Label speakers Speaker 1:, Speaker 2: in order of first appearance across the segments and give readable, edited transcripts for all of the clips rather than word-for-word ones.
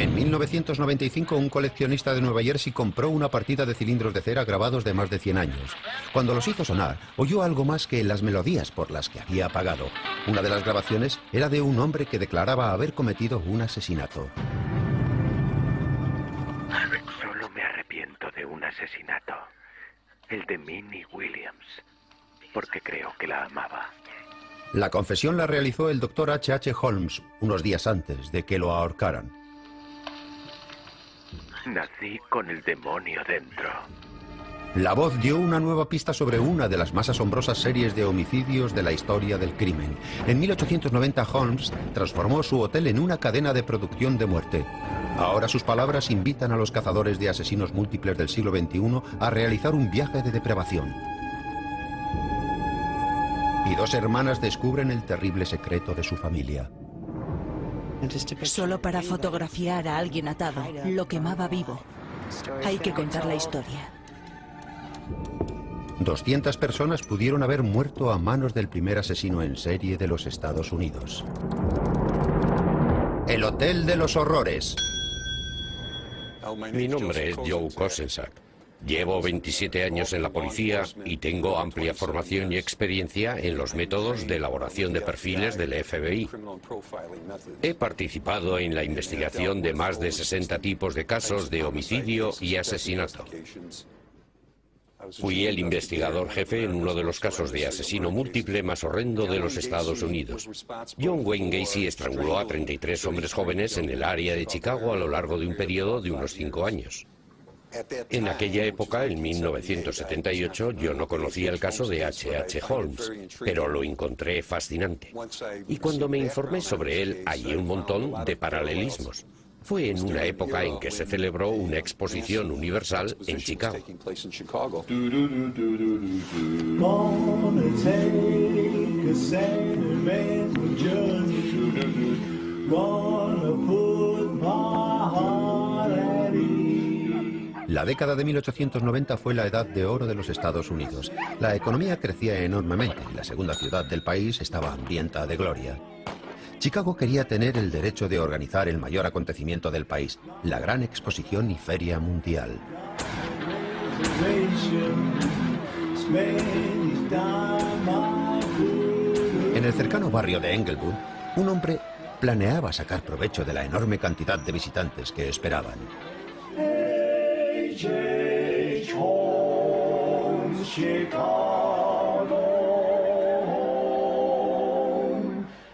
Speaker 1: En 1995, un coleccionista de Nueva Jersey compró una partida de cilindros de cera grabados de más de 100 años. Cuando los hizo sonar, oyó algo más que las melodías por las que había pagado. Una de las grabaciones era de un hombre que declaraba haber cometido un asesinato.
Speaker 2: Solo me arrepiento de un asesinato. El de Minnie Williams. Porque creo que la amaba.
Speaker 1: La confesión la realizó el doctor H.H. Holmes unos días antes de que lo ahorcaran.
Speaker 2: Nací con el demonio dentro.
Speaker 1: La voz dio una nueva pista sobre una de las más asombrosas series de homicidios de la historia del crimen. En 1890, Holmes transformó su hotel en una cadena de producción de muerte. Ahora sus palabras invitan a los cazadores de asesinos múltiples del siglo XXI a realizar un viaje de depravación. Y dos hermanas descubren el terrible secreto de su familia.
Speaker 3: Solo para fotografiar a alguien atado, lo quemaba vivo. Hay que contar la historia.
Speaker 1: 200 personas pudieron haber muerto a manos del primer asesino en serie de los Estados Unidos. El Hotel de los Horrores.
Speaker 4: Mi nombre es Joe Kosenczak. Llevo 27 años en la policía y tengo amplia formación y experiencia en los métodos de elaboración de perfiles del FBI. He participado en la investigación de más de 60 tipos de casos de homicidio y asesinato. Fui el investigador jefe en uno de los casos de asesino múltiple más horrendo de los Estados Unidos. John Wayne Gacy estranguló a 33 hombres jóvenes en el área de Chicago a lo largo de un periodo de unos 5 años. En aquella época, en 1978, yo no conocía el caso de H.H. Holmes, pero lo encontré fascinante. Y cuando me informé sobre él, hallé un montón de paralelismos. Fue en una época en que se celebró una exposición universal en Chicago.
Speaker 1: La década de 1890 fue la edad de oro de los Estados Unidos. La economía crecía enormemente y la segunda ciudad del país estaba hambrienta de gloria. Chicago quería tener el derecho de organizar el mayor acontecimiento del país, la gran exposición y feria mundial. En el cercano barrio de Englewood, un hombre planeaba sacar provecho de la enorme cantidad de visitantes que esperaban.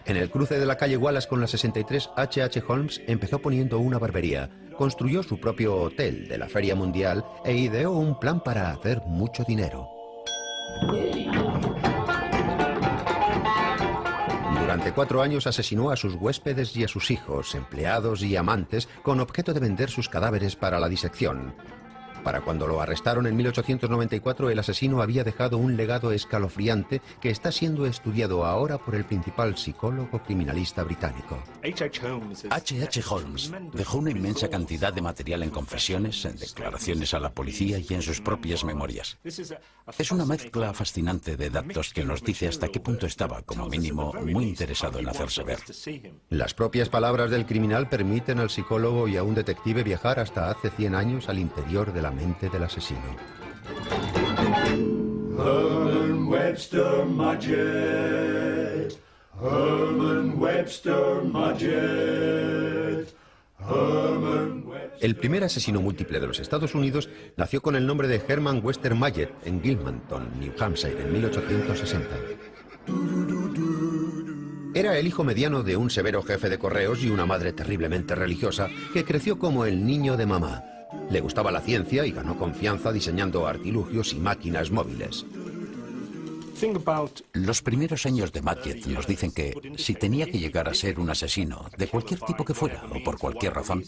Speaker 1: En el cruce de la calle Wallace con la 63, H.H. Holmes empezó poniendo una barbería, construyó su propio hotel de la Feria Mundial e ideó un plan para hacer mucho dinero. Durante 4 años asesinó a sus huéspedes y a sus hijos, empleados y amantes con objeto de vender sus cadáveres para la disección. Para cuando lo arrestaron en 1894, el asesino había dejado un legado escalofriante que está siendo estudiado ahora por el principal psicólogo criminalista británico.
Speaker 5: H.H. Holmes dejó una inmensa cantidad de material en confesiones, en declaraciones a la policía y en sus propias memorias. Es una mezcla fascinante de datos que nos dice hasta qué punto estaba, como mínimo, muy interesado en hacerse ver.
Speaker 1: Las propias palabras del criminal permiten al psicólogo y a un detective viajar hasta hace 100 años al interior de la mente del asesino.
Speaker 6: Herman Webster Mudgett, Herman Webster Mudgett, Herman Webster.
Speaker 1: El primer asesino múltiple de los Estados Unidos nació con el nombre de Herman Webster Mudgett en Gilmanton, New Hampshire, en 1860. Era el hijo mediano de un severo jefe de correos y una madre terriblemente religiosa que creció como el niño de mamá. Le gustaba la ciencia y ganó confianza diseñando artilugios y máquinas móviles.
Speaker 5: Los primeros años de Mudgett nos dicen que, si tenía que llegar a ser un asesino, de cualquier tipo que fuera o por cualquier razón,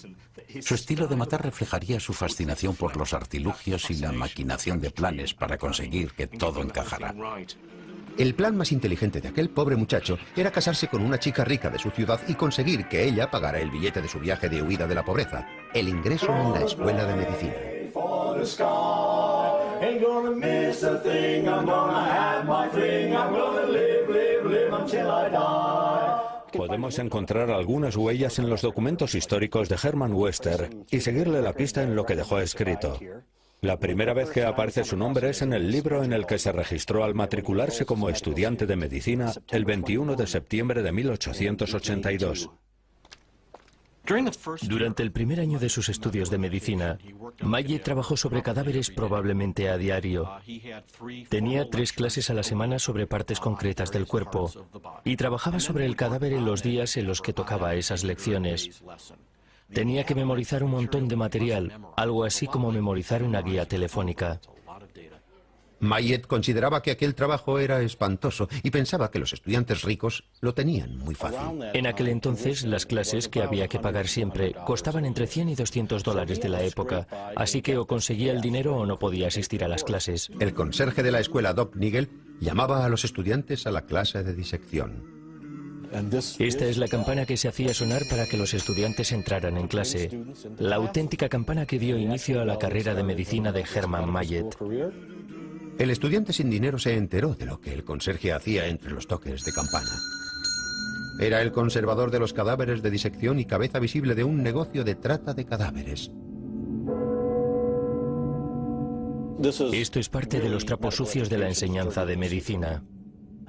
Speaker 5: su estilo de matar reflejaría su fascinación por los artilugios y la maquinación de planes para conseguir que todo encajara.
Speaker 1: El plan más inteligente de aquel pobre muchacho era casarse con una chica rica de su ciudad y conseguir que ella pagara el billete de su viaje de huida de la pobreza, el ingreso en la escuela de medicina.
Speaker 7: Podemos encontrar algunas huellas en los documentos históricos de Hermann Webster y seguirle la pista en lo que dejó escrito. La primera vez que aparece su nombre es en el libro en el que se registró al matricularse como estudiante de medicina el 21 de septiembre de 1882.
Speaker 8: Durante el primer año de sus estudios de medicina, Mayet trabajó sobre cadáveres probablemente a diario. Tenía 3 clases a la semana sobre partes concretas del cuerpo y trabajaba sobre el cadáver en los días en los que tocaba esas lecciones. Tenía que memorizar un montón de material, algo así como memorizar una guía telefónica.
Speaker 1: Mayet consideraba que aquel trabajo era espantoso y pensaba que los estudiantes ricos lo tenían muy fácil.
Speaker 8: En aquel entonces, las clases, que había que pagar siempre, costaban entre 100 y 200 dólares de la época, así que o conseguía el dinero o no podía asistir a las clases.
Speaker 1: El conserje de la escuela, Doc Nigel, llamaba a los estudiantes a la clase de disección.
Speaker 8: Esta es la campana que se hacía sonar para que los estudiantes entraran en clase. La auténtica campana que dio inicio a la carrera de medicina de Hermann Mayet.
Speaker 1: El estudiante sin dinero se enteró de lo que el conserje hacía entre los toques de campana. Era el conservador de los cadáveres de disección y cabeza visible de un negocio de trata de cadáveres.
Speaker 8: Esto es parte de los trapos sucios de la enseñanza de medicina.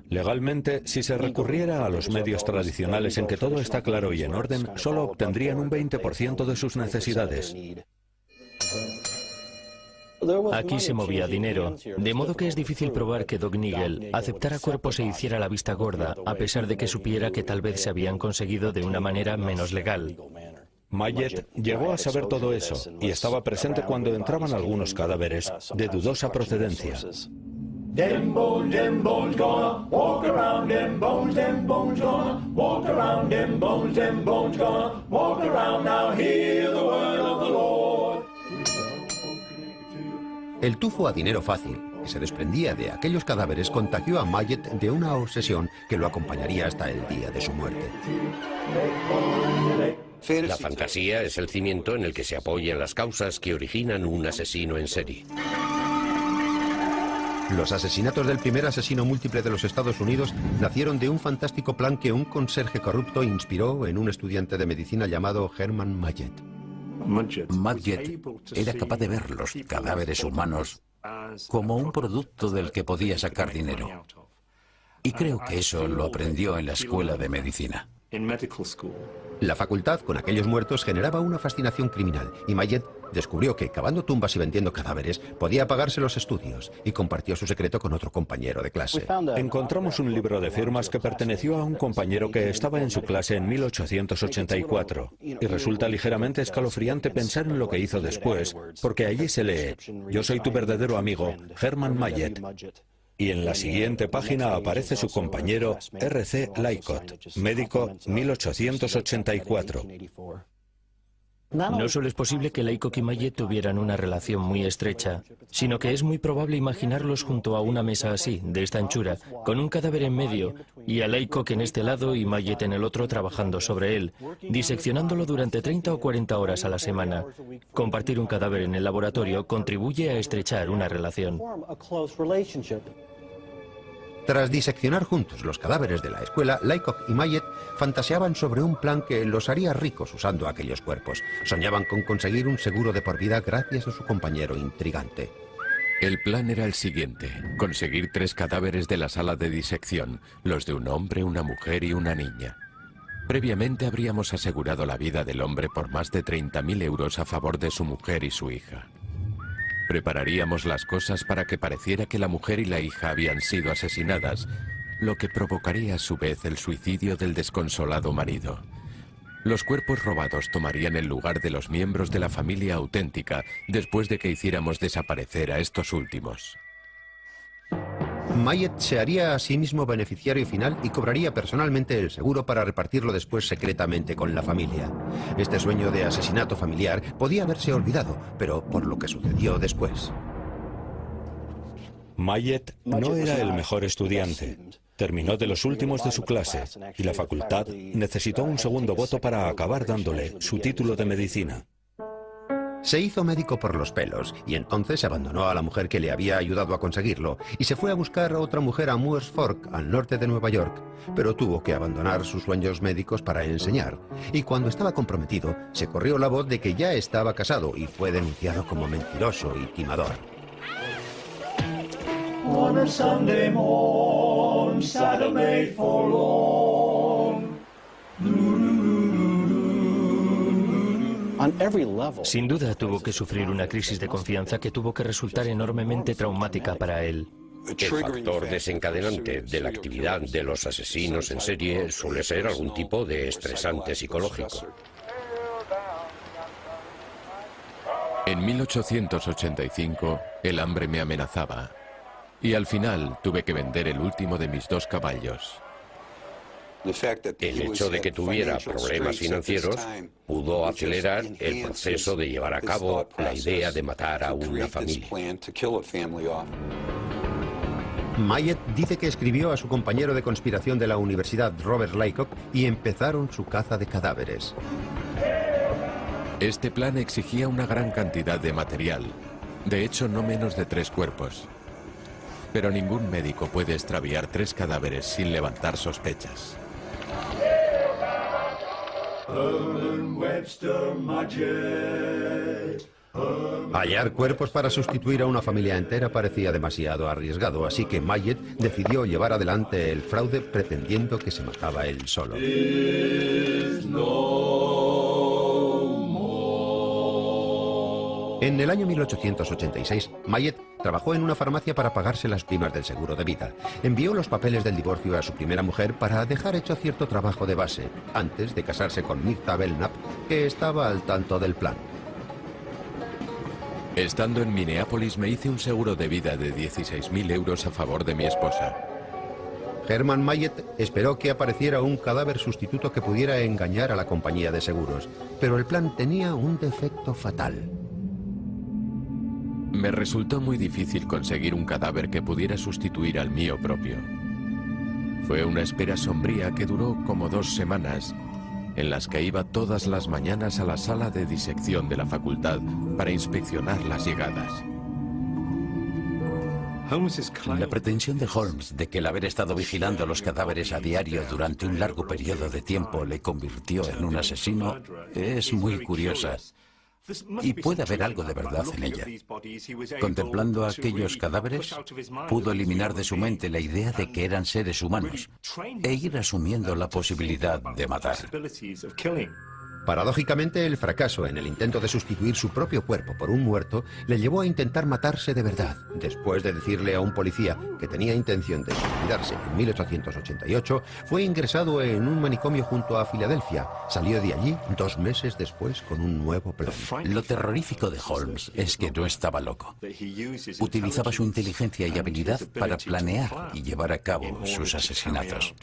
Speaker 7: Legalmente, si se recurriera a los medios tradicionales en que todo está claro y en orden, solo obtendrían un 20% de sus necesidades.
Speaker 8: Aquí se movía dinero, de modo que es difícil probar que Doc Nigel aceptara cuerpos e hiciera la vista gorda, a pesar de que supiera que tal vez se habían conseguido de una manera menos legal.
Speaker 7: Mayet llegó a saber todo eso y estaba presente cuando entraban algunos cadáveres de dudosa procedencia.
Speaker 6: Them bones gonna walk around, them bones gonna walk around, them bones gonna walk around. Now hear the word of the Lord.
Speaker 1: El tufo a dinero fácil que se desprendía de aquellos cadáveres contagió a Mayet de una obsesión que lo acompañaría hasta el día de su muerte.
Speaker 4: La fantasía es el cimiento en el que se apoyan las causas que originan un asesino en serie.
Speaker 1: Los asesinatos del primer asesino múltiple de los Estados Unidos nacieron de un fantástico plan que un conserje corrupto inspiró en un estudiante de medicina llamado Hermann Mayet.
Speaker 5: Mayet era capaz de ver los cadáveres humanos como un producto del que podía sacar dinero. Y creo que eso lo aprendió en la escuela de medicina.
Speaker 1: La facultad con aquellos muertos generaba una fascinación criminal y Mayet descubrió que cavando tumbas y vendiendo cadáveres podía pagarse los estudios y compartió su secreto con otro compañero de clase.
Speaker 7: Encontramos un libro de firmas que perteneció a un compañero que estaba en su clase en 1884 y resulta ligeramente escalofriante pensar en lo que hizo después, porque allí se lee: "Yo soy tu verdadero amigo, Hermann Mayet". Y en la siguiente página aparece su compañero R.C. Lycott, médico, 1884.
Speaker 8: No solo es posible que Lycott y Mayet tuvieran una relación muy estrecha, sino que es muy probable imaginarlos junto a una mesa así, de esta anchura, con un cadáver en medio, y a Lycott en este lado y Mayet en el otro trabajando sobre él, diseccionándolo durante 30 o 40 horas a la semana. Compartir un cadáver en el laboratorio contribuye a estrechar una relación.
Speaker 1: Tras diseccionar juntos los cadáveres de la escuela, Lycott y Mayet fantaseaban sobre un plan que los haría ricos usando aquellos cuerpos. Soñaban con conseguir un seguro de por vida gracias a su compañero intrigante.
Speaker 9: El plan era el siguiente: conseguir 3 cadáveres de la sala de disección, los de un hombre, una mujer y una niña. Previamente habríamos asegurado la vida del hombre por más de 30.000 euros a favor de su mujer y su hija. Prepararíamos las cosas para que pareciera que la mujer y la hija habían sido asesinadas, lo que provocaría a su vez el suicidio del desconsolado marido. Los cuerpos robados tomarían el lugar de los miembros de la familia auténtica después de que hiciéramos desaparecer a estos últimos.
Speaker 1: Mayet se haría a sí mismo beneficiario final y cobraría personalmente el seguro para repartirlo después secretamente con la familia. Este sueño de asesinato familiar podía haberse olvidado, pero por lo que sucedió después.
Speaker 7: Mayet no era el mejor estudiante. Terminó de los últimos de su clase y la facultad necesitó un segundo voto para acabar dándole su título de medicina.
Speaker 1: Se hizo médico por los pelos y entonces abandonó a la mujer que le había ayudado a conseguirlo y se fue a buscar a otra mujer a Moores Fork, al norte de Nueva York, pero tuvo que abandonar sus sueños médicos para enseñar. Y cuando estaba comprometido, se corrió la voz de que ya estaba casado y fue denunciado como mentiroso y timador.
Speaker 6: On a Sunday morn, Saturday forlorn.
Speaker 8: Sin duda tuvo que sufrir una crisis de confianza que tuvo que resultar enormemente traumática para él.
Speaker 4: El factor desencadenante de la actividad de los asesinos en serie suele ser algún tipo de estresante psicológico.
Speaker 9: En 1885, el hambre me amenazaba y al final tuve que vender el último de mis 2 caballos.
Speaker 4: El hecho de que tuviera problemas financieros pudo acelerar el proceso de llevar a cabo la idea de matar a una familia.
Speaker 1: Mayet dice que escribió a su compañero de conspiración de la universidad, Robert Laycock, y empezaron su caza de cadáveres.
Speaker 9: Este plan exigía una gran cantidad de material, de hecho no menos de 3 cuerpos. Pero ningún médico puede extraviar 3 cadáveres sin levantar sospechas.
Speaker 1: Hallar cuerpos para sustituir a una familia entera parecía demasiado arriesgado, así que Mayet decidió llevar adelante el fraude pretendiendo que se mataba él solo. En el año 1886, Mayet trabajó en una farmacia para pagarse las primas del seguro de vida. Envió los papeles del divorcio a su primera mujer para dejar hecho cierto trabajo de base, antes de casarse con Myrta Belknap, que estaba al tanto del plan.
Speaker 9: Estando en Minneapolis me hice un seguro de vida de 16.000 euros a favor de mi esposa.
Speaker 1: Herman Mayet esperó que apareciera un cadáver sustituto que pudiera engañar a la compañía de seguros, pero el plan tenía un defecto fatal.
Speaker 9: Me resultó muy difícil conseguir un cadáver que pudiera sustituir al mío propio. Fue una espera sombría que duró como 2 semanas, en las que iba todas las mañanas a la sala de disección de la facultad para inspeccionar las llegadas.
Speaker 5: La pretensión de Holmes de que el haber estado vigilando los cadáveres a diario durante un largo periodo de tiempo le convirtió en un asesino es muy curiosa. Y puede haber algo de verdad en ella. Contemplando aquellos cadáveres, pudo eliminar de su mente la idea de que eran seres humanos e ir asumiendo la posibilidad de matar.
Speaker 1: Paradójicamente, el fracaso en el intento de sustituir su propio cuerpo por un muerto le llevó a intentar matarse de verdad. Después de decirle a un policía que tenía intención de suicidarse en 1888, fue ingresado en un manicomio junto a Filadelfia. Salió de allí 2 meses después con un nuevo plan.
Speaker 5: Lo terrorífico de Holmes es que no estaba loco. Utilizaba su inteligencia y habilidad para planear y llevar a cabo sus asesinatos.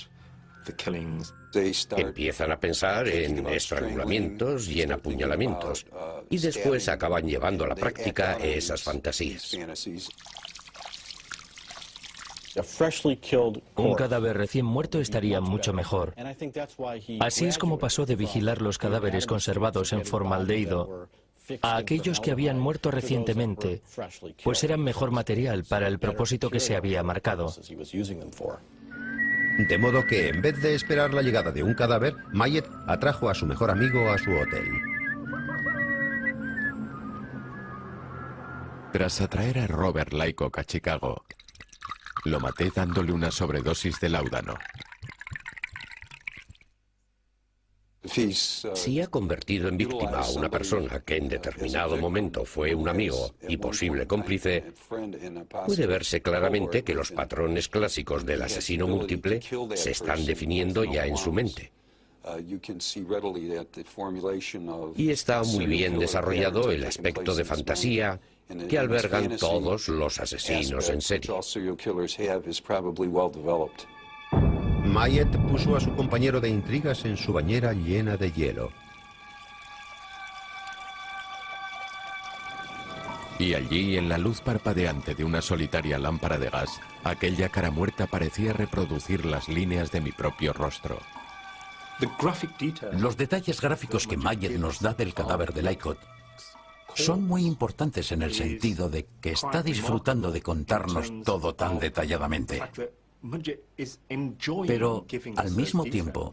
Speaker 4: Empiezan a pensar en estrangulamientos y en apuñalamientos, y después acaban llevando a la práctica esas fantasías.
Speaker 8: Un cadáver recién muerto estaría mucho mejor. Así es como pasó de vigilar los cadáveres conservados en formaldehído a aquellos que habían muerto recientemente, pues eran mejor material para el propósito que se había marcado.
Speaker 1: De modo que, en vez de esperar la llegada de un cadáver, Mayet atrajo a su mejor amigo a su hotel.
Speaker 9: Tras atraer a Robert Laycock a Chicago, lo maté dándole una sobredosis de láudano.
Speaker 4: Si ha convertido en víctima a una persona que en determinado momento fue un amigo y posible cómplice, puede verse claramente que los patrones clásicos del asesino múltiple se están definiendo ya en su mente. Y está muy bien desarrollado el aspecto de fantasía que albergan todos los asesinos en serie.
Speaker 1: Mayet puso a su compañero de intrigas en su bañera llena de hielo.
Speaker 9: Y allí, en la luz parpadeante de una solitaria lámpara de gas, aquella cara muerta parecía reproducir las líneas de mi propio rostro.
Speaker 5: Los detalles gráficos que Mayet nos da del cadáver de Laycock son muy importantes en el sentido de que está disfrutando de contarnos todo tan detalladamente. Pero, al mismo tiempo,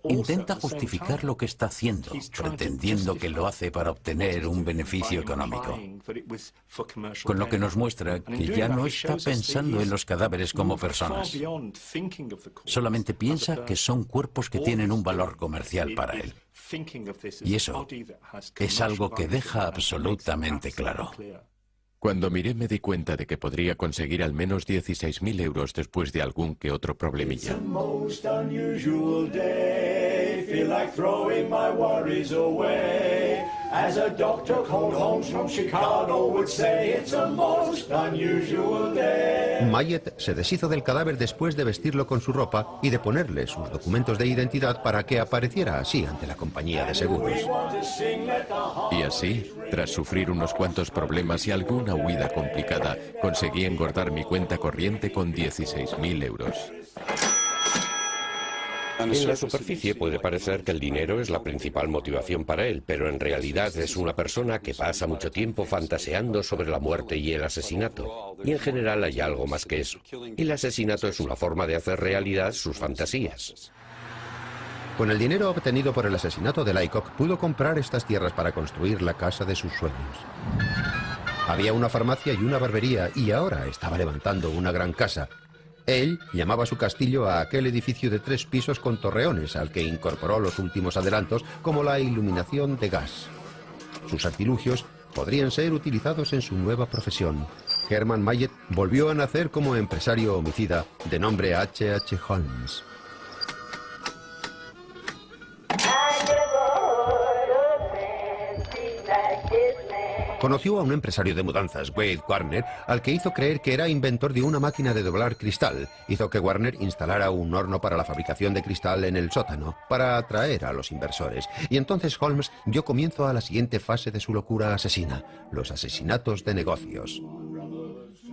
Speaker 5: intenta justificar lo que está haciendo, pretendiendo que lo hace para obtener un beneficio económico. Con lo que nos muestra que ya no está pensando en los cadáveres como personas. Solamente piensa que son cuerpos que tienen un valor comercial para él. Y eso es algo que deja absolutamente claro.
Speaker 9: Cuando miré me di cuenta de que podría conseguir al menos 16.000 euros después de algún que otro problemilla.
Speaker 1: Mayet se deshizo del cadáver después de vestirlo con su ropa y de ponerle sus documentos de identidad para que apareciera así ante la compañía de seguros.
Speaker 9: Y así, tras sufrir unos cuantos problemas y alguna huida complicada, conseguí engordar mi cuenta corriente con 16.000 euros.
Speaker 4: En la superficie puede parecer que el dinero es la principal motivación para él, pero en realidad es una persona que pasa mucho tiempo fantaseando sobre la muerte y el asesinato. Y en general hay algo más que eso. Y el asesinato es una forma de hacer realidad sus fantasías.
Speaker 1: Con el dinero obtenido por el asesinato de Laycock, pudo comprar estas tierras para construir la casa de sus sueños. Había una farmacia y una barbería, y ahora estaba levantando una gran casa. Él llamaba su castillo a aquel edificio de 3 pisos con torreones, al que incorporó los últimos adelantos, como la iluminación de gas. Sus artilugios podrían ser utilizados en su nueva profesión. Herman Mayet volvió a nacer como empresario homicida de nombre H.H. Holmes. Conoció a un empresario de mudanzas, Wade Warner, al que hizo creer que era inventor de una máquina de doblar cristal. Hizo que Warner instalara un horno para la fabricación de cristal en el sótano, para atraer a los inversores. Y entonces Holmes dio comienzo a la siguiente fase de su locura asesina, los asesinatos de negocios.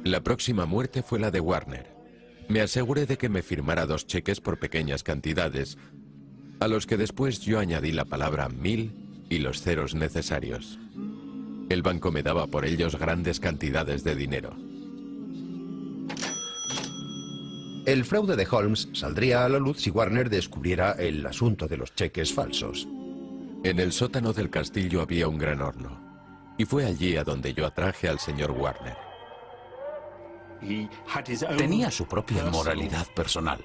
Speaker 9: La próxima muerte fue la de Warner. Me aseguré de que me firmara 2 cheques por pequeñas cantidades, a los que después yo añadí la palabra 1000 y los ceros necesarios. El banco me daba por ellos grandes cantidades de dinero.
Speaker 1: El fraude de Holmes saldría a la luz si Warner descubriera el asunto de los cheques falsos.
Speaker 9: En el sótano del castillo había un gran horno, y fue allí a donde yo atraje al señor Warner.
Speaker 5: Tenía su propia moralidad personal,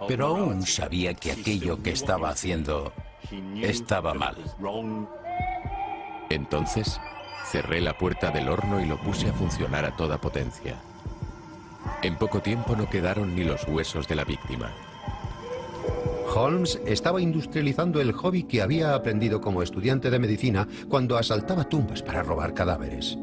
Speaker 5: pero aún sabía que aquello que estaba haciendo estaba mal.
Speaker 9: Entonces, cerré la puerta del horno y lo puse a funcionar a toda potencia. En poco tiempo no quedaron ni los huesos de la víctima.
Speaker 1: Holmes estaba industrializando el hobby que había aprendido como estudiante de medicina cuando asaltaba tumbas para robar cadáveres.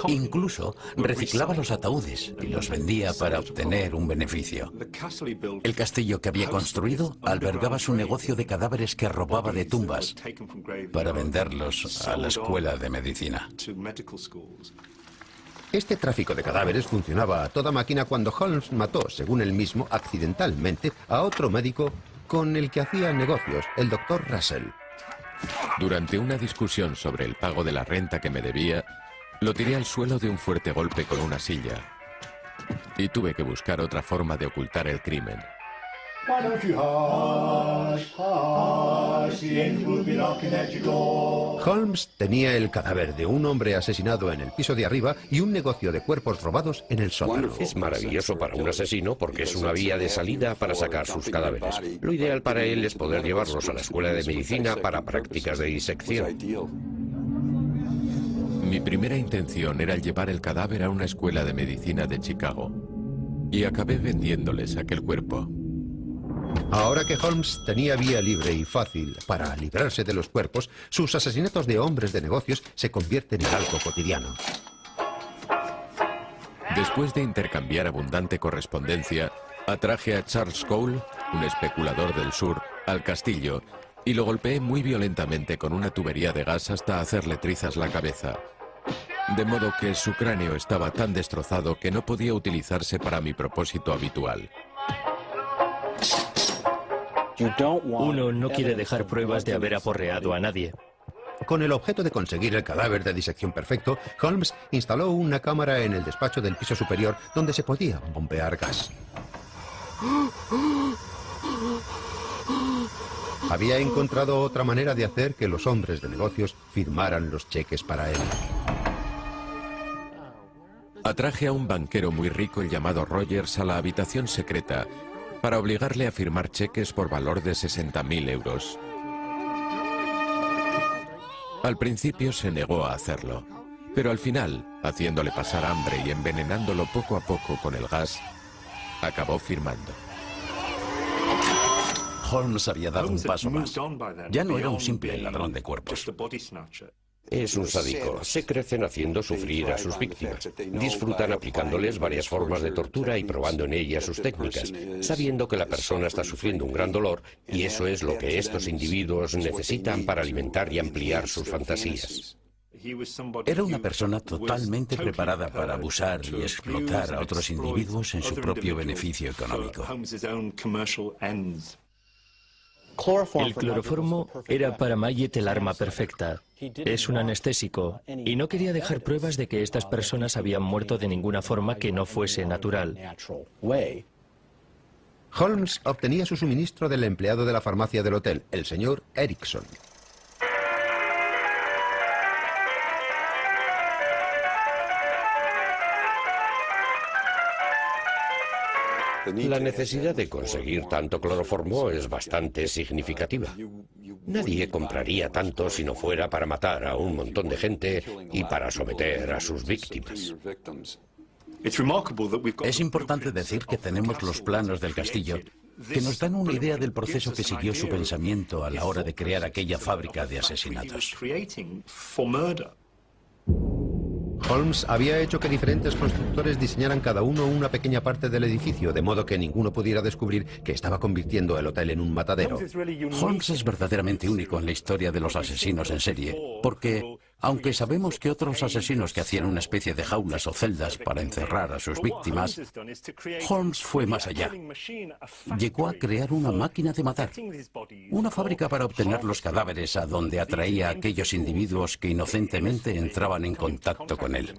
Speaker 5: Incluso reciclaba los ataúdes y los vendía para obtener un beneficio. El castillo que había construido albergaba su negocio de cadáveres que robaba de tumbas para venderlos a la escuela de medicina.
Speaker 1: Este tráfico de cadáveres funcionaba a toda máquina cuando Holmes mató, según él mismo, accidentalmente, a otro médico con el que hacía negocios, el Dr. Russell.
Speaker 9: Durante una discusión sobre el pago de la renta que me debía, lo tiré al suelo de un fuerte golpe con una silla. Y tuve que buscar otra forma de ocultar el crimen.
Speaker 1: Holmes tenía el cadáver de un hombre asesinado en el piso de arriba y un negocio de cuerpos robados en el sótano.
Speaker 4: Es maravilloso para un asesino porque es una vía de salida para sacar sus cadáveres. Lo ideal para él es poder llevarlos a la escuela de medicina para prácticas de disección.
Speaker 9: Mi primera intención era llevar el cadáver a una escuela de medicina de Chicago. Y acabé vendiéndoles aquel cuerpo.
Speaker 1: Ahora que Holmes tenía vía libre y fácil para librarse de los cuerpos, sus asesinatos de hombres de negocios se convierten en algo cotidiano.
Speaker 9: Después de intercambiar abundante correspondencia, atraje a Charles Cole, un especulador del sur, al castillo y lo golpeé muy violentamente con una tubería de gas hasta hacerle trizas la cabeza. De modo que su cráneo estaba tan destrozado que no podía utilizarse para mi propósito habitual.
Speaker 8: Uno no quiere dejar pruebas de haber aporreado a nadie.
Speaker 1: Con el objeto de conseguir el cadáver de disección perfecto, Holmes instaló una cámara en el despacho del piso superior donde se podía bombear gas. Había encontrado otra manera de hacer que los hombres de negocios firmaran los cheques para él.
Speaker 9: Atraje a un banquero muy rico llamado Rogers a la habitación secreta para obligarle a firmar cheques por valor de 60.000 euros. Al principio se negó a hacerlo, pero al final, haciéndole pasar hambre y envenenándolo poco a poco con el gas, acabó firmando.
Speaker 5: Holmes había dado un paso más. Ya no era un simple ladrón de cuerpos.
Speaker 4: Es un sádico. Se crecen haciendo sufrir a sus víctimas. Disfrutan aplicándoles varias formas de tortura y probando en ellas sus técnicas, sabiendo que la persona está sufriendo un gran dolor y eso es lo que estos individuos necesitan para alimentar y ampliar sus fantasías.
Speaker 5: Era una persona totalmente preparada para abusar y explotar a otros individuos en su propio beneficio económico.
Speaker 8: El cloroformo era para Mayet el arma perfecta. Es un anestésico y no quería dejar pruebas de que estas personas habían muerto de ninguna forma que no fuese natural.
Speaker 1: Holmes obtenía su suministro del empleado de la farmacia del hotel, el señor Erickson.
Speaker 4: La necesidad de conseguir tanto cloroformo es bastante significativa. Nadie compraría tanto si no fuera para matar a un montón de gente y para someter a sus víctimas.
Speaker 5: Es importante decir que tenemos los planos del castillo que nos dan una idea del proceso que siguió su pensamiento a la hora de crear aquella fábrica de asesinatos.
Speaker 1: Holmes había hecho que diferentes constructores diseñaran cada uno una pequeña parte del edificio, de modo que ninguno pudiera descubrir que estaba convirtiendo el hotel en un matadero.
Speaker 5: Holmes es verdaderamente único en la historia de los asesinos en serie, porque, aunque sabemos que otros asesinos que hacían una especie de jaulas o celdas para encerrar a sus víctimas, Holmes fue más allá. Llegó a crear una máquina de matar, una fábrica para obtener los cadáveres a donde atraía a aquellos individuos que inocentemente entraban en contacto con él.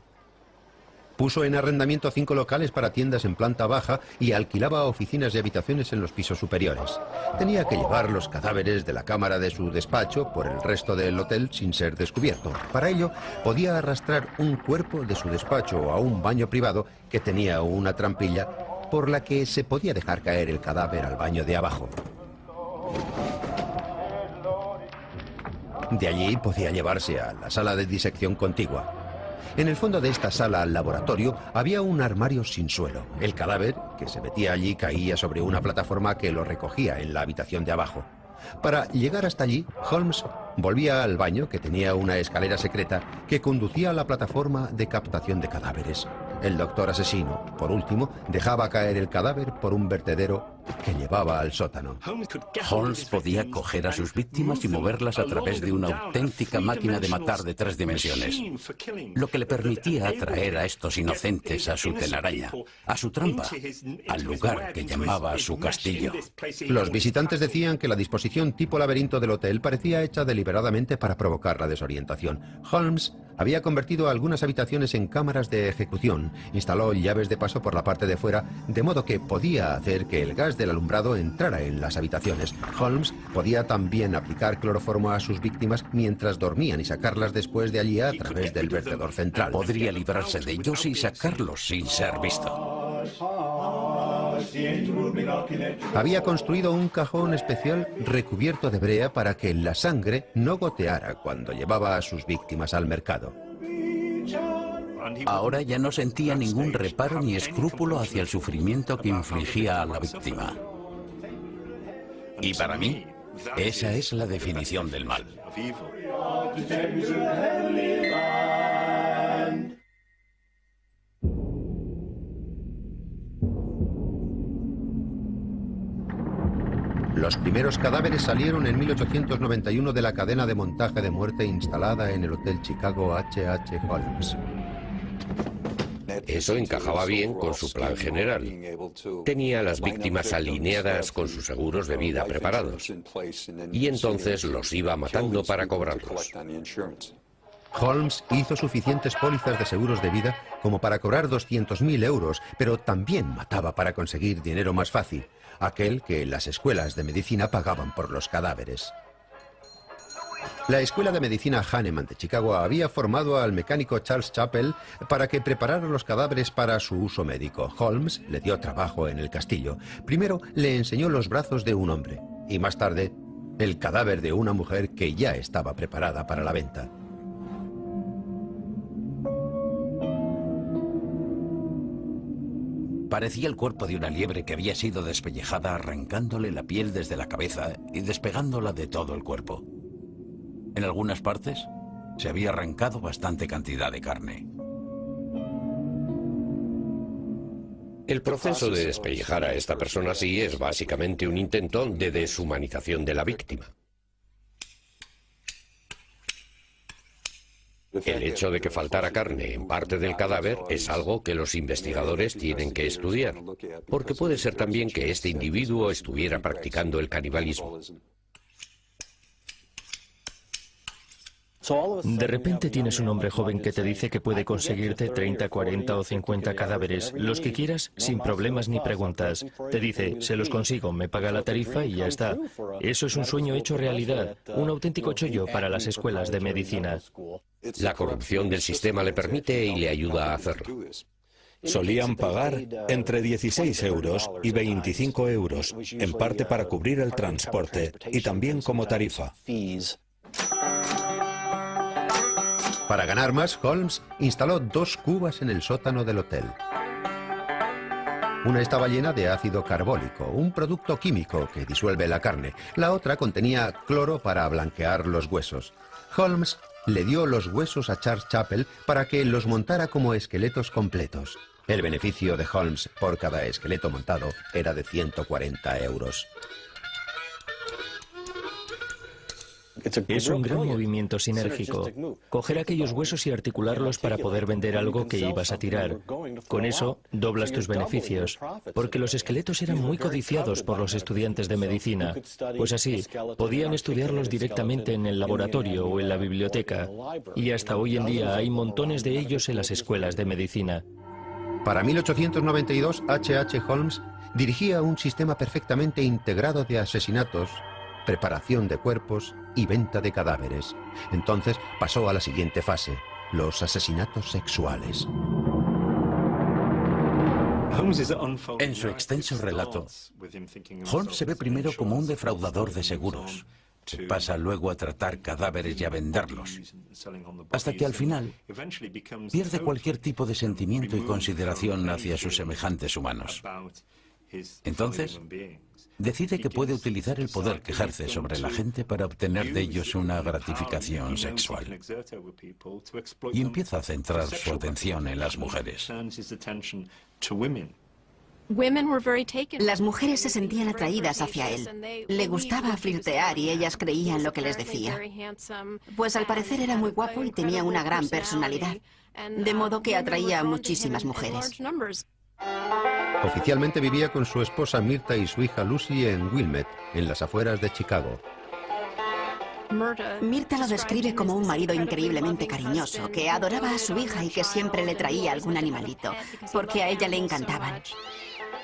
Speaker 1: Puso en arrendamiento 5 locales para tiendas en planta baja y alquilaba oficinas y habitaciones en los pisos superiores. Tenía que llevar los cadáveres de la cámara de su despacho por el resto del hotel sin ser descubierto. Para ello, podía arrastrar un cuerpo de su despacho a un baño privado que tenía una trampilla por la que se podía dejar caer el cadáver al baño de abajo. De allí podía llevarse a la sala de disección contigua. En el fondo de esta sala al laboratorio había un armario sin suelo. El cadáver que se metía allí caía sobre una plataforma que lo recogía en la habitación de abajo. Para llegar hasta allí, Holmes volvía al baño, que tenía una escalera secreta que conducía a la plataforma de captación de cadáveres. El doctor asesino, por último, dejaba caer el cadáver por un vertedero que llevaba al sótano.
Speaker 5: Holmes podía coger a sus víctimas y moverlas a través de una auténtica máquina de matar de 3 dimensiones, lo que le permitía atraer a estos inocentes a su telaraña, a su trampa, al lugar que llamaba su castillo.
Speaker 1: Los visitantes decían que la disposición tipo laberinto del hotel parecía hecha deliberadamente para provocar la desorientación. Holmes había convertido algunas habitaciones en cámaras de ejecución, instaló llaves de paso por la parte de fuera, de modo que podía hacer que el gas del alumbrado entrara en las habitaciones. Holmes podía también aplicar cloroformo a sus víctimas mientras dormían y sacarlas después de allí a través del vertedor central.
Speaker 5: Podría librarse de ellos y sacarlos sin ser visto.
Speaker 1: Había construido un cajón especial recubierto de brea para que la sangre no goteara cuando llevaba a sus víctimas al mercado.
Speaker 5: Ahora ya no sentía ningún reparo ni escrúpulo hacia el sufrimiento que infligía a la víctima. Y para mí, esa es la definición del mal.
Speaker 1: Los primeros cadáveres salieron en 1891 de la cadena de montaje de muerte instalada en el Hotel Chicago H.H. Holmes.
Speaker 4: Eso encajaba bien con su plan general. Tenía a las víctimas alineadas con sus seguros de vida preparados. Y entonces los iba matando para cobrarlos.
Speaker 1: Holmes hizo suficientes pólizas de seguros de vida como para cobrar 200.000 euros, pero también mataba para conseguir dinero más fácil, aquel que las escuelas de medicina pagaban por los cadáveres. La Escuela de Medicina Hahnemann de Chicago había formado al mecánico Charles Chappell para que preparara los cadáveres para su uso médico. Holmes le dio trabajo en el castillo. Primero le enseñó los brazos de un hombre y más tarde el cadáver de una mujer que ya estaba preparada para la venta.
Speaker 5: Parecía el cuerpo de una liebre que había sido despellejada, arrancándole la piel desde la cabeza y despegándola de todo el cuerpo. En algunas partes se había arrancado bastante cantidad de carne.
Speaker 4: El proceso de despellejar a esta persona así es básicamente un intento de deshumanización de la víctima. El hecho de que faltara carne en parte del cadáver es algo que los investigadores tienen que estudiar, porque puede ser también que este individuo estuviera practicando el canibalismo.
Speaker 8: De repente tienes un hombre joven que te dice que puede conseguirte 30, 40 o 50 cadáveres, los que quieras, sin problemas ni preguntas. Te dice, se los consigo, me paga la tarifa y ya está. Eso es un sueño hecho realidad, un auténtico chollo para las escuelas de medicina.
Speaker 4: La corrupción del sistema le permite y le ayuda a hacerlo.
Speaker 7: Solían pagar entre 16 euros y 25 euros, en parte para cubrir el transporte y también como tarifa.
Speaker 1: Para ganar más, Holmes instaló 2 cubas en el sótano del hotel. Una estaba llena de ácido carbólico, un producto químico que disuelve la carne. La otra contenía cloro para blanquear los huesos. Holmes le dio los huesos a Charles Chappell para que los montara como esqueletos completos. El beneficio de Holmes por cada esqueleto montado era de 140 euros.
Speaker 8: Es un gran movimiento sinérgico. Coger aquellos huesos y articularlos para poder vender algo que ibas a tirar. Con eso, doblas tus beneficios. Porque los esqueletos eran muy codiciados por los estudiantes de medicina. Pues así, podían estudiarlos directamente en el laboratorio o en la biblioteca. Y hasta hoy en día hay montones de ellos en las escuelas de medicina.
Speaker 1: Para 1892, H.H. Holmes dirigía un sistema perfectamente integrado de asesinatos, preparación de cuerpos y venta de cadáveres. Entonces pasó a la siguiente fase, los asesinatos sexuales.
Speaker 5: En su extenso relato, Holmes se ve primero como un defraudador de seguros. Pasa luego a tratar cadáveres y a venderlos, hasta que al final pierde cualquier tipo de sentimiento y consideración hacia sus semejantes humanos. Entonces, decide que puede utilizar el poder que ejerce sobre la gente para obtener de ellos una gratificación sexual. Y empieza a centrar su atención en las mujeres.
Speaker 10: Las mujeres se sentían atraídas hacia él. Le gustaba flirtear y ellas creían lo que les decía. Pues al parecer era muy guapo y tenía una gran personalidad, de modo que atraía a muchísimas mujeres.
Speaker 1: Oficialmente vivía con su esposa Mirta y su hija Lucy en Wilmette, en las afueras de Chicago.
Speaker 10: Mirta lo describe como un marido increíblemente cariñoso, que adoraba a su hija y que siempre le traía algún animalito, porque a ella le encantaban.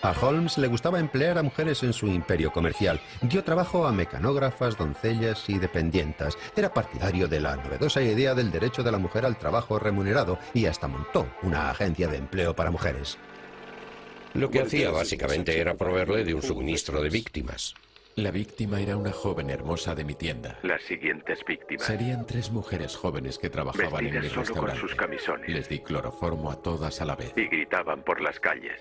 Speaker 1: A Holmes le gustaba emplear a mujeres en su imperio comercial. Dio trabajo a mecanógrafas, doncellas y dependientas. Era partidario de la novedosa idea del derecho de la mujer al trabajo remunerado y hasta montó una agencia de empleo para mujeres.
Speaker 4: Lo que hacía básicamente era proveerle de un suministro de víctimas.
Speaker 9: La víctima era una joven hermosa de mi tienda.
Speaker 2: Las siguientes víctimas.
Speaker 9: Serían 3 mujeres jóvenes que trabajaban en mi
Speaker 2: vestidas solo con
Speaker 9: restaurante.
Speaker 2: sus camisones.
Speaker 9: Les di cloroformo a todas a la vez.
Speaker 2: Y gritaban por las calles.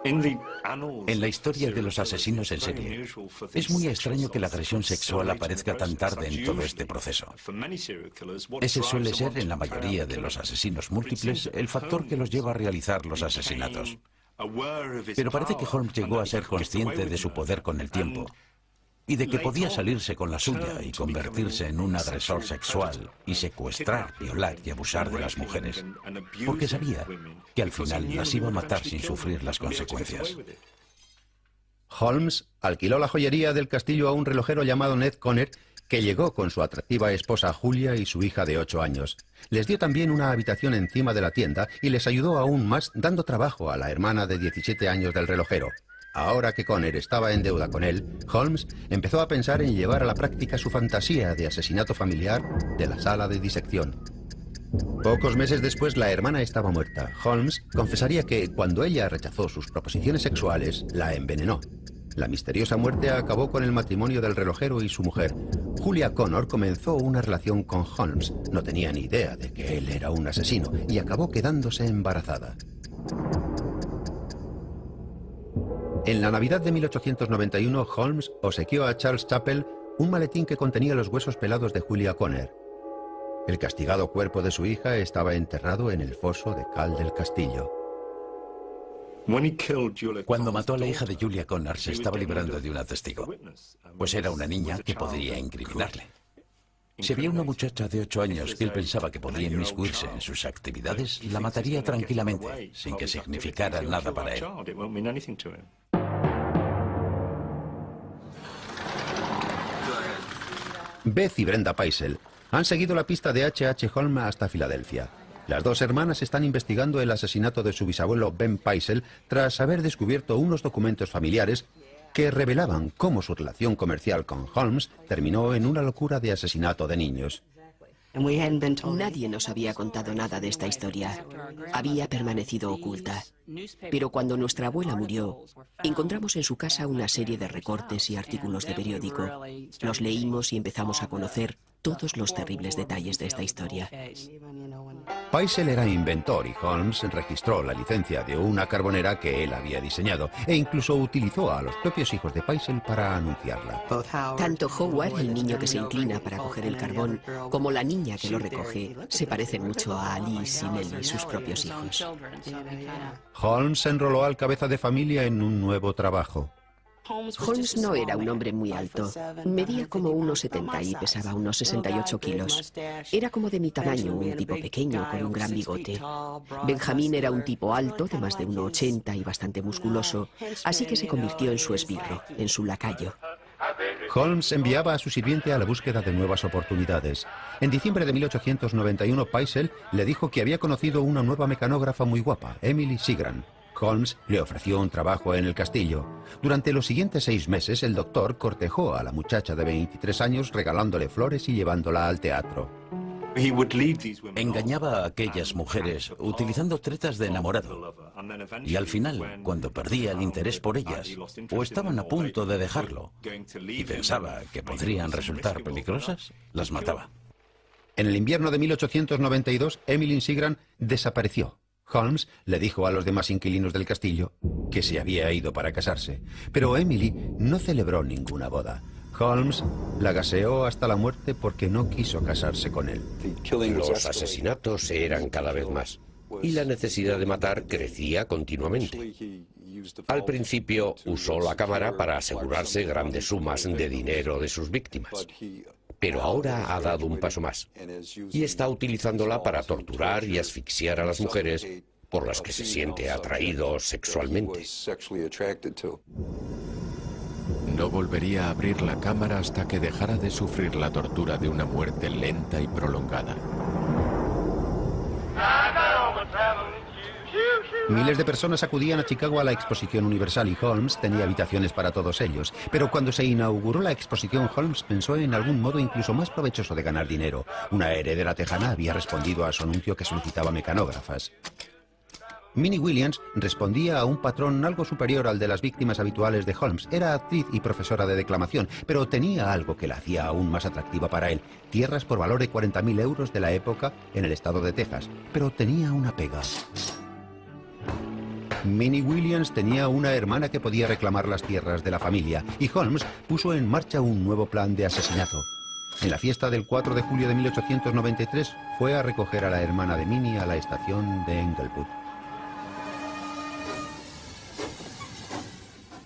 Speaker 5: En la historia de los asesinos en serie, es muy extraño que la agresión sexual aparezca tan tarde en todo este proceso. Ese suele ser, en la mayoría de los asesinos múltiples, el factor que los lleva a realizar los asesinatos. Pero parece que Holmes llegó a ser consciente de su poder con el tiempo y de que podía salirse con la suya y convertirse en un agresor sexual y secuestrar, violar y abusar de las mujeres, porque sabía que al final las iba a matar sin sufrir las consecuencias.
Speaker 1: Holmes alquiló la joyería del castillo a un relojero llamado Ned Conner, que llegó con su atractiva esposa Julia y su hija de 8 años. Les dio también una habitación encima de la tienda y les ayudó aún más dando trabajo a la hermana de 17 años del relojero. Ahora que Conner estaba en deuda con él, Holmes empezó a pensar en llevar a la práctica su fantasía de asesinato familiar de la sala de disección. Pocos meses después la hermana estaba muerta. Holmes confesaría que cuando ella rechazó sus proposiciones sexuales, la envenenó. La misteriosa muerte acabó con el matrimonio del relojero y su mujer. Julia Connor comenzó una relación con Holmes. No tenía ni idea de que él era un asesino y acabó quedándose embarazada. En la Navidad de 1891, Holmes obsequió a Charles Chappell un maletín que contenía los huesos pelados de Julia Connor. El castigado cuerpo de su hija estaba enterrado en el foso de cal del castillo.
Speaker 5: Cuando mató a la hija de Julia Connor, se estaba librando de una testigo, pues era una niña que podría incriminarle. Si había una muchacha de 8 años que él pensaba que podía inmiscuirse en sus actividades, la mataría tranquilamente, sin que significara nada para él.
Speaker 1: Beth y Brenda Paisel han seguido la pista de H.H. Holmes hasta Filadelfia. Las dos hermanas están investigando el asesinato de su bisabuelo Ben Paisel tras haber descubierto unos documentos familiares que revelaban cómo su relación comercial con Holmes terminó en una locura de asesinato de niños.
Speaker 11: Nadie nos había contado nada de esta historia. Había permanecido oculta. Pero cuando nuestra abuela murió, encontramos en su casa una serie de recortes y artículos de periódico. Los leímos y empezamos a conocer todos los terribles detalles de esta historia.
Speaker 1: Paisel era inventor y Holmes registró la licencia de una carbonera que él había diseñado e incluso utilizó a los propios hijos de Paisel para anunciarla.
Speaker 11: Tanto Howard, el niño que se inclina para coger el carbón, como la niña que lo recoge, se parecen mucho a Alice y Nellie, sus propios hijos.
Speaker 1: Holmes se enroló al cabeza de familia en un nuevo trabajo.
Speaker 11: Holmes no era un hombre muy alto. Medía como 1,70 y pesaba unos 68 kilos. Era como de mi tamaño, un tipo pequeño con un gran bigote. Benjamín era un tipo alto, de más de 1,80 y bastante musculoso, así que se convirtió en su esbirro, en su lacayo.
Speaker 1: Holmes enviaba a su sirviente a la búsqueda de nuevas oportunidades. En diciembre de 1891, Paisel le dijo que había conocido una nueva mecanógrafa muy guapa, Emily Seagram. Holmes le ofreció un trabajo en el castillo. Durante los siguientes 6 meses, el doctor cortejó a la muchacha de 23 años regalándole flores y llevándola al teatro.
Speaker 5: Engañaba a aquellas mujeres utilizando tretas de enamorado. Y al final, cuando perdía el interés por ellas, o estaban a punto de dejarlo, y pensaba que podrían resultar peligrosas, las mataba.
Speaker 1: En el invierno de 1892, Emily Seagram desapareció. Holmes le dijo a los demás inquilinos del castillo que se había ido para casarse, pero Emily no celebró ninguna boda. Holmes la gaseó hasta la muerte porque no quiso casarse con él.
Speaker 4: Los asesinatos eran cada vez más y la necesidad de matar crecía continuamente. Al principio usó la cámara para asegurarse grandes sumas de dinero de sus víctimas. Pero ahora ha dado un paso más y está utilizándola para torturar y asfixiar a las mujeres por las que se siente atraído sexualmente.
Speaker 9: No volvería a abrir la cámara hasta que dejara de sufrir la tortura de una muerte lenta y prolongada.
Speaker 1: Miles de personas acudían a Chicago a la Exposición Universal y Holmes tenía habitaciones para todos ellos. Pero cuando se inauguró la exposición, Holmes pensó en algún modo incluso más provechoso de ganar dinero. Una heredera tejana había respondido a su anuncio que solicitaba mecanógrafas. Minnie Williams respondía a un patrón algo superior al de las víctimas habituales de Holmes. Era actriz y profesora de declamación, pero tenía algo que la hacía aún más atractiva para él. Tierras por valor de 40.000 euros de la época en el estado de Texas. Pero tenía una pega. Minnie Williams tenía una hermana que podía reclamar las tierras de la familia, y Holmes puso en marcha un nuevo plan de asesinato. En la fiesta del 4 de julio de 1893 fue a recoger a la hermana de Minnie a la estación de Englewood.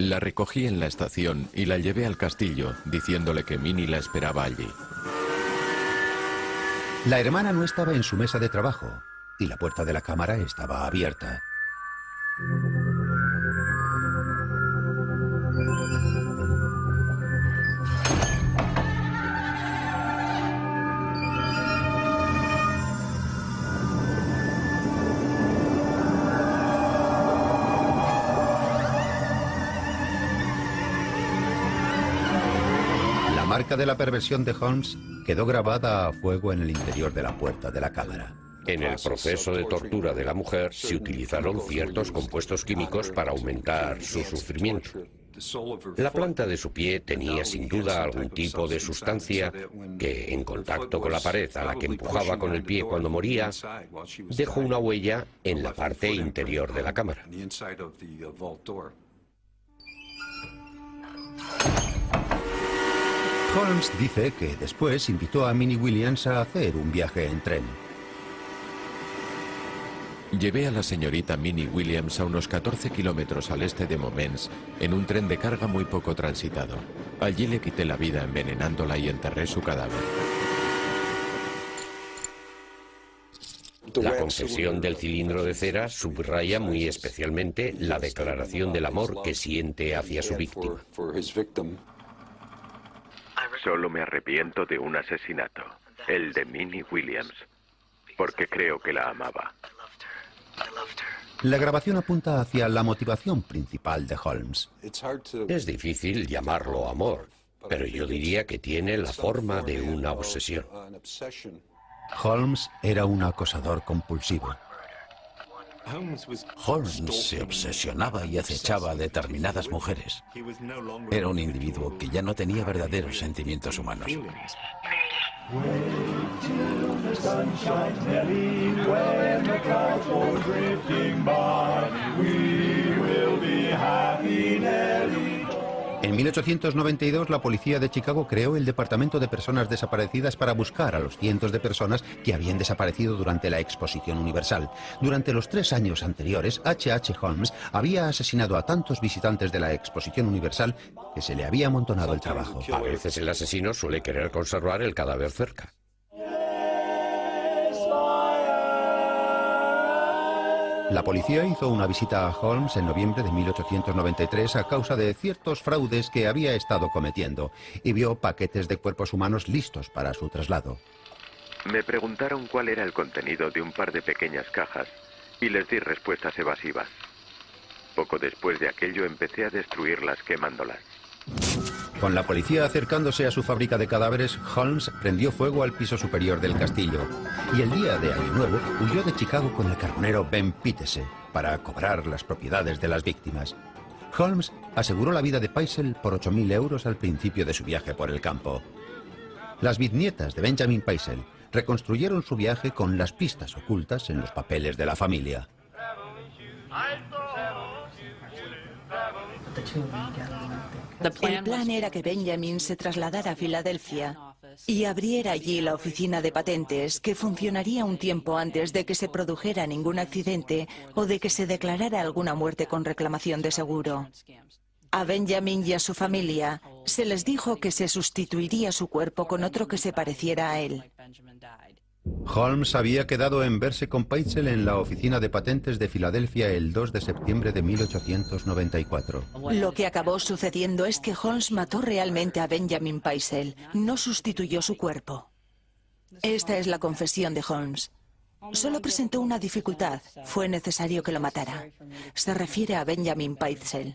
Speaker 9: La recogí en la estación y la llevé al castillo, diciéndole que Minnie la esperaba allí.
Speaker 1: La hermana no estaba en su mesa de trabajo y la puerta de la cámara estaba abierta. La marca de la perversión de Holmes quedó grabada a fuego en el interior de la puerta de la cámara.
Speaker 4: En el proceso de tortura de la mujer se utilizaron ciertos compuestos químicos para aumentar su sufrimiento. La planta de su pie tenía sin duda algún tipo de sustancia que, en contacto con la pared a la que empujaba con el pie cuando moría, dejó una huella en la parte interior de la cámara.
Speaker 1: Holmes dice que después invitó a Minnie Williams a hacer un viaje en tren.
Speaker 9: Llevé a la señorita Minnie Williams a unos 14 kilómetros al este de Moments en un tren de carga muy poco transitado. Allí le quité la vida envenenándola y enterré su cadáver.
Speaker 4: La confesión del cilindro de cera subraya muy especialmente la declaración del amor que siente hacia su víctima.
Speaker 2: Solo me arrepiento de un asesinato, el de Minnie Williams, porque creo que la amaba.
Speaker 1: La grabación apunta hacia la motivación principal de Holmes.
Speaker 4: Es difícil llamarlo amor, pero yo diría que tiene la forma de una obsesión.
Speaker 1: Holmes era un acosador compulsivo.
Speaker 5: Holmes se obsesionaba y acechaba a determinadas mujeres. Era un individuo que ya no tenía verdaderos sentimientos humanos.
Speaker 1: En 1892, la policía de Chicago creó el Departamento de Personas Desaparecidas para buscar a los cientos de personas que habían desaparecido durante la Exposición Universal. Durante los 3 años anteriores, H.H. Holmes había asesinado a tantos visitantes de la Exposición Universal que se le había amontonado el trabajo.
Speaker 4: A veces el asesino suele querer conservar el cadáver cerca.
Speaker 1: La policía hizo una visita a Holmes en noviembre de 1893 a causa de ciertos fraudes que había estado cometiendo y vio paquetes de cuerpos humanos listos para su traslado.
Speaker 2: Me preguntaron cuál era el contenido de un par de pequeñas cajas y les di respuestas evasivas. Poco después de aquello empecé a destruirlas quemándolas.
Speaker 1: Con la policía acercándose a su fábrica de cadáveres, Holmes prendió fuego al piso superior del castillo y el día de Año Nuevo huyó de Chicago con el carbonero Ben Pitese para cobrar las propiedades de las víctimas. Holmes aseguró la vida de Paisel por 8.000 euros al principio de su viaje por el campo. Las bisnietas de Benjamin Paisel reconstruyeron su viaje con las pistas ocultas en los papeles de la familia.
Speaker 3: El plan era que Benjamin se trasladara a Filadelfia y abriera allí la oficina de patentes, que funcionaría un tiempo antes de que se produjera ningún accidente o de que se declarara alguna muerte con reclamación de seguro. A Benjamin y a su familia se les dijo que se sustituiría su cuerpo con otro que se pareciera a él.
Speaker 1: Holmes había quedado en verse con Paisel en la oficina de patentes de Filadelfia el 2 de septiembre de 1894.
Speaker 3: Lo que acabó sucediendo es que Holmes mató realmente a Benjamin Paisel, no sustituyó su cuerpo. Esta es la confesión de Holmes. Solo presentó una dificultad, fue necesario que lo matara. Se refiere a Benjamin Paisel,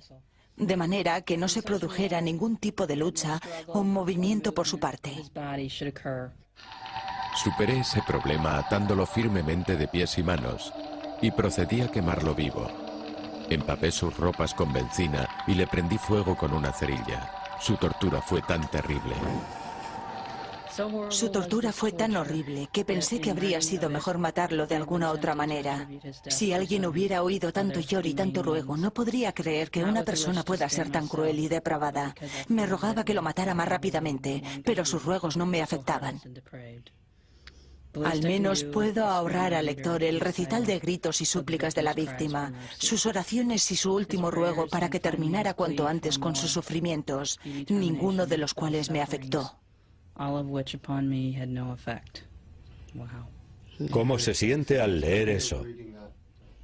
Speaker 3: de manera que no se produjera ningún tipo de lucha o movimiento por su parte.
Speaker 9: Superé ese problema atándolo firmemente de pies y manos y procedí a quemarlo vivo. Empapé sus ropas con benzina y le prendí fuego con una cerilla. Su tortura fue tan terrible.
Speaker 3: Su tortura fue tan horrible que pensé que habría sido mejor matarlo de alguna otra manera. Si alguien hubiera oído tanto lloro y tanto ruego, no podría creer que una persona pueda ser tan cruel y depravada. Me rogaba que lo matara más rápidamente, pero sus ruegos no me afectaban. Al menos puedo ahorrar al lector el recital de gritos y súplicas de la víctima, sus oraciones y su último ruego para que terminara cuanto antes con sus sufrimientos, ninguno de los cuales me afectó.
Speaker 7: ¿Cómo se siente al leer eso?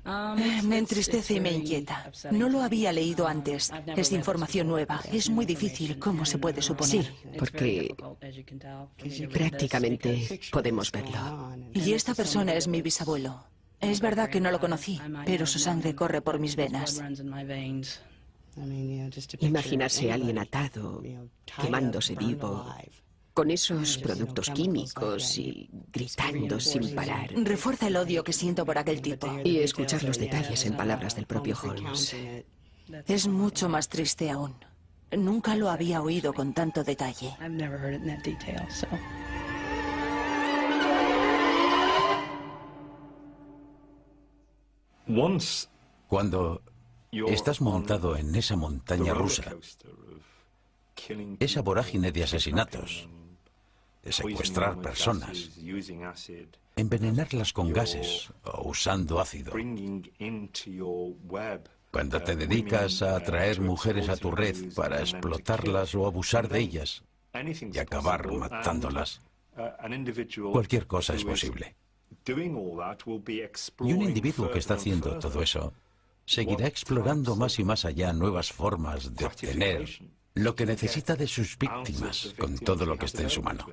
Speaker 3: Me entristece y me inquieta. No lo había leído antes. Es información nueva. Es muy difícil, como se puede suponer.
Speaker 11: Sí, porque prácticamente podemos verlo.
Speaker 3: Y esta persona es mi bisabuelo. Es verdad que no lo conocí, pero su sangre corre por mis venas.
Speaker 11: Imaginarse a alguien atado, quemándose vivo, con esos productos químicos y gritando sin parar.
Speaker 3: Refuerza el odio que siento por aquel tipo.
Speaker 11: Y escuchar los detalles en palabras del propio Holmes.
Speaker 3: Es mucho más triste aún. Nunca lo había oído con tanto detalle.
Speaker 5: Cuando estás montado en esa montaña rusa, esa vorágine de asesinatos, de secuestrar personas, envenenarlas con gases o usando ácido. Cuando te dedicas a atraer mujeres a tu red para explotarlas o abusar de ellas y acabar matándolas, cualquier cosa es posible. Y un individuo que está haciendo todo eso seguirá explorando más y más allá nuevas formas de obtener lo que necesita de sus víctimas con todo lo que esté en su mano.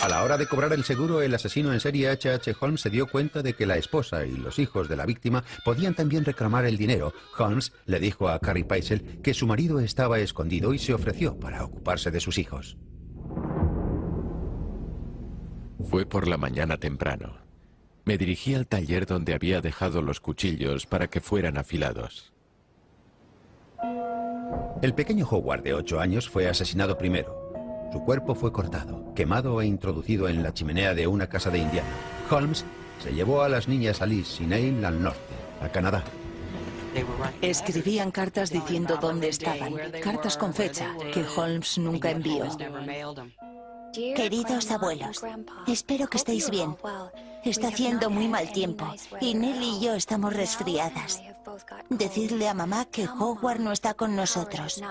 Speaker 1: A la hora de cobrar el seguro, el asesino en serie H.H. Holmes se dio cuenta de que la esposa y los hijos de la víctima podían también reclamar el dinero. Holmes le dijo a Carrie Peisel que su marido estaba escondido y se ofreció para ocuparse de sus hijos.
Speaker 9: Fue por la mañana temprano. Me dirigí al taller donde había dejado los cuchillos para que fueran afilados.
Speaker 1: El pequeño Howard de 8 años fue asesinado primero. Su cuerpo fue cortado, quemado e introducido en la chimenea de una casa de Indiana. Holmes se llevó a las niñas Alice y Neil al norte, a Canadá.
Speaker 3: Escribían cartas diciendo dónde estaban, cartas con fecha, que Holmes nunca envió.
Speaker 12: Queridos abuelos, espero que estéis bien. Está haciendo muy mal tiempo y Nelly y yo estamos resfriadas. Decidle a mamá que Howard no está con nosotros.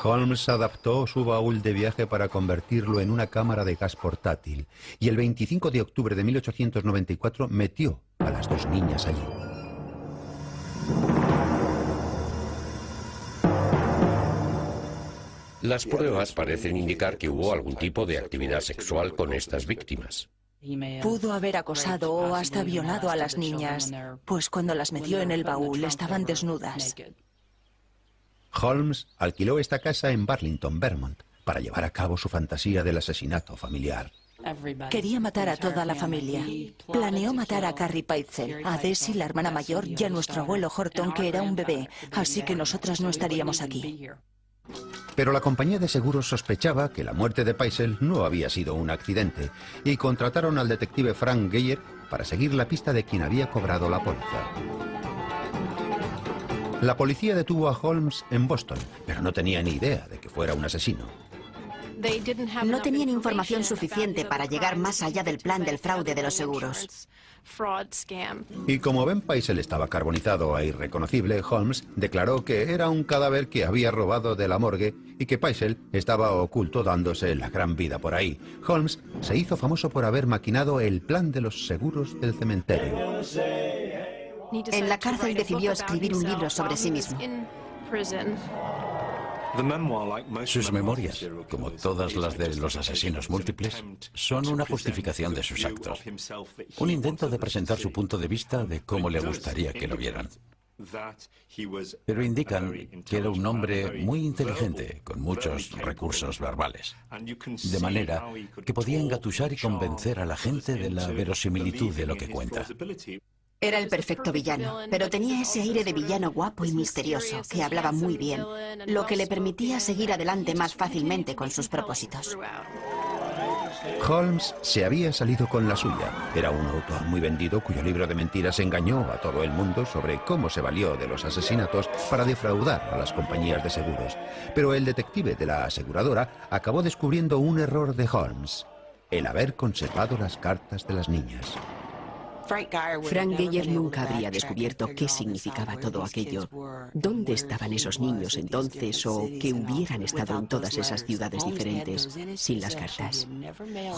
Speaker 1: Holmes adaptó su baúl de viaje para convertirlo en una cámara de gas portátil y el 25 de octubre de 1894 metió a las dos niñas allí.
Speaker 4: Las pruebas parecen indicar que hubo algún tipo de actividad sexual con estas víctimas.
Speaker 3: Pudo haber acosado o hasta violado a las niñas, pues cuando las metió en el baúl estaban desnudas.
Speaker 1: Holmes alquiló esta casa en Burlington, Vermont, para llevar a cabo su fantasía del asesinato familiar.
Speaker 3: Quería matar a toda la familia. Planeó matar a Carrie Peisel, a Desi, la hermana mayor, y a nuestro abuelo Horton, que era un bebé, así que nosotras no estaríamos aquí.
Speaker 1: Pero la compañía de seguros sospechaba que la muerte de Peisel no había sido un accidente y contrataron al detective Frank Geyer para seguir la pista de quien había cobrado la póliza. La policía detuvo a Holmes en Boston, pero no tenía ni idea de que fuera un asesino.
Speaker 10: No tenían información suficiente para llegar más allá del plan del fraude de los seguros.
Speaker 1: Y como Ben Peisel estaba carbonizado e irreconocible, Holmes declaró que era un cadáver que había robado de la morgue y que Peisel estaba oculto dándose la gran vida por ahí. Holmes se hizo famoso por haber maquinado el plan de los seguros del cementerio.
Speaker 10: En la cárcel decidió escribir un libro sobre sí mismo.
Speaker 5: Sus memorias, como todas las de los asesinos múltiples, son una justificación de sus actos. Un intento de presentar su punto de vista de cómo le gustaría que lo vieran. Pero indican que era un hombre muy inteligente, con muchos recursos verbales. De manera que podía engatusar y convencer a la gente de la verosimilitud de lo que cuenta.
Speaker 10: Era el perfecto villano, pero tenía ese aire de villano guapo y misterioso, que hablaba muy bien, lo que le permitía seguir adelante más fácilmente con sus propósitos.
Speaker 1: Holmes se había salido con la suya. Era un autor muy vendido cuyo libro de mentiras engañó a todo el mundo sobre cómo se valió de los asesinatos para defraudar a las compañías de seguros. Pero el detective de la aseguradora acabó descubriendo un error de Holmes. el haber conservado las cartas de las niñas.
Speaker 11: Frank Geyer nunca habría descubierto qué significaba todo aquello, dónde estaban esos niños entonces o que hubieran estado en todas esas ciudades diferentes sin las cartas.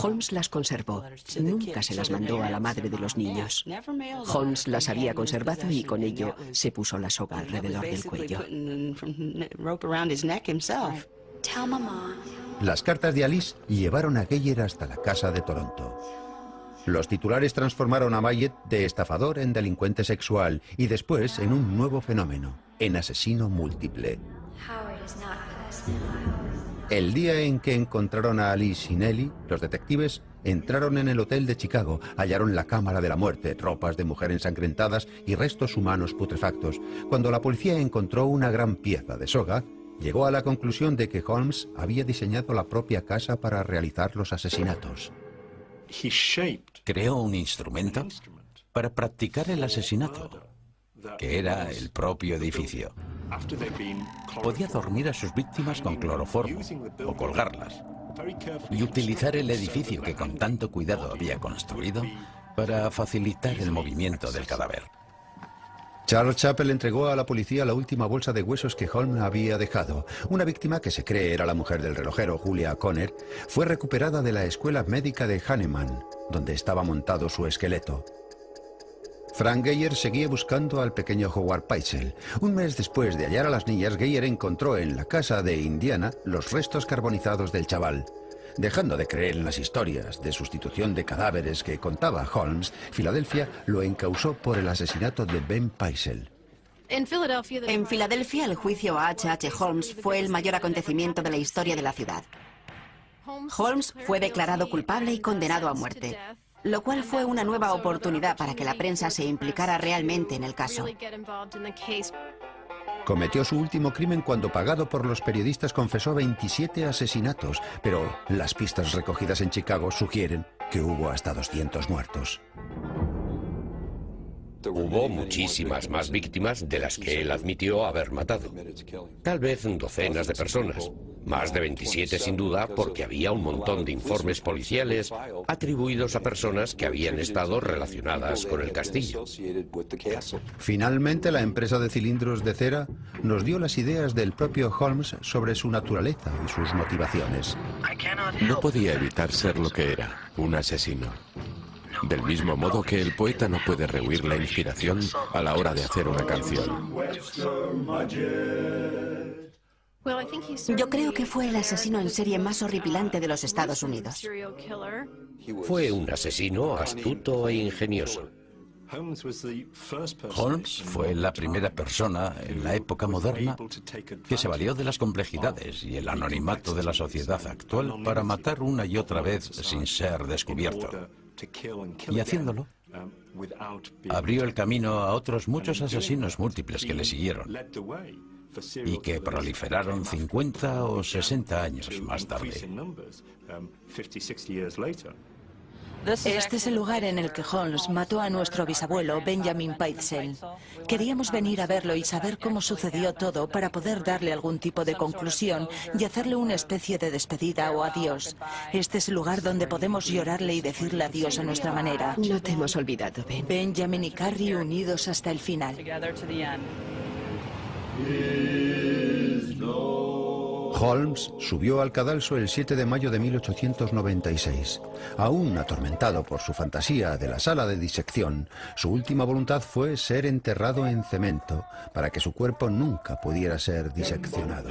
Speaker 11: Holmes las conservó, nunca se las mandó a la madre de los niños. Holmes las había conservado y con ello se puso la soga alrededor del cuello.
Speaker 1: Las cartas de Alice llevaron a Geyer hasta la casa de Toronto. Los titulares transformaron a Mayet de estafador en delincuente sexual y después en un nuevo fenómeno, en asesino múltiple. El día en que encontraron a Alice y Nellie, los detectives entraron en el hotel de Chicago, hallaron la cámara de la muerte, ropas de mujer ensangrentadas y restos humanos putrefactos. Cuando la policía encontró una gran pieza de soga, llegó a la conclusión de que Holmes había diseñado la propia casa para realizar los asesinatos.
Speaker 5: Creó un instrumento para practicar el asesinato, que era el propio edificio. Podía dormir a sus víctimas con cloroformo o colgarlas y utilizar el edificio que con tanto cuidado había construido para facilitar el movimiento del cadáver.
Speaker 1: Charles Chappell entregó a la policía la última bolsa de huesos que Holmes había dejado. Una víctima, que se cree era la mujer del relojero, Julia Conner, fue recuperada de la escuela médica de Hahnemann, donde estaba montado su esqueleto. Frank Geyer seguía buscando al pequeño Howard Peitzel. Un mes después de hallar a las niñas, Geyer encontró en la casa de Indiana los restos carbonizados del chaval. Dejando de creer en las historias de sustitución de cadáveres que contaba Holmes, Filadelfia lo encausó por el asesinato de Ben Peitzel.
Speaker 10: En Filadelfia, el juicio a H.H. Holmes fue el mayor acontecimiento de la historia de la ciudad. Holmes fue declarado culpable y condenado a muerte, lo cual fue una nueva oportunidad para que la prensa se implicara realmente en el caso.
Speaker 1: Cometió su último crimen cuando, pagado por los periodistas, confesó 27 asesinatos, pero las pistas recogidas en Chicago sugieren que hubo hasta 200 muertos.
Speaker 4: Hubo muchísimas más víctimas de las que él admitió haber matado. Tal vez docenas de personas. Más de 27 sin duda, porque había un montón de informes policiales atribuidos a personas que habían estado relacionadas con el castillo.
Speaker 1: Finalmente, la empresa de cilindros de cera nos dio las ideas del propio Holmes sobre su naturaleza y sus motivaciones.
Speaker 9: No podía evitar ser lo que era, un asesino. Del mismo modo que el poeta no puede rehuir la inspiración a la hora de hacer una canción.
Speaker 10: Yo creo que fue el asesino en serie más horripilante de los Estados Unidos.
Speaker 4: Fue un asesino astuto e ingenioso.
Speaker 5: Holmes fue la primera persona en la época moderna que se valió de las complejidades y el anonimato de la sociedad actual para matar una y otra vez sin ser descubierto. Y haciéndolo, abrió el camino a otros muchos asesinos múltiples que le siguieron y que proliferaron 50 o 60 años más tarde.
Speaker 3: Este es el lugar en el que Holmes mató a nuestro bisabuelo, Benjamin Peitzel. Queríamos venir a verlo y saber cómo sucedió todo para poder darle algún tipo de conclusión y hacerle una especie de despedida o adiós. Este es el lugar donde podemos llorarle y decirle adiós a nuestra manera.
Speaker 11: No te hemos olvidado, Ben.
Speaker 3: Benjamin y Carrie unidos hasta el final.
Speaker 1: Holmes subió al cadalso el 7 de mayo de 1896. Aún atormentado por su fantasía de la sala de disección, su última voluntad fue ser enterrado en cemento para que su cuerpo nunca pudiera ser diseccionado.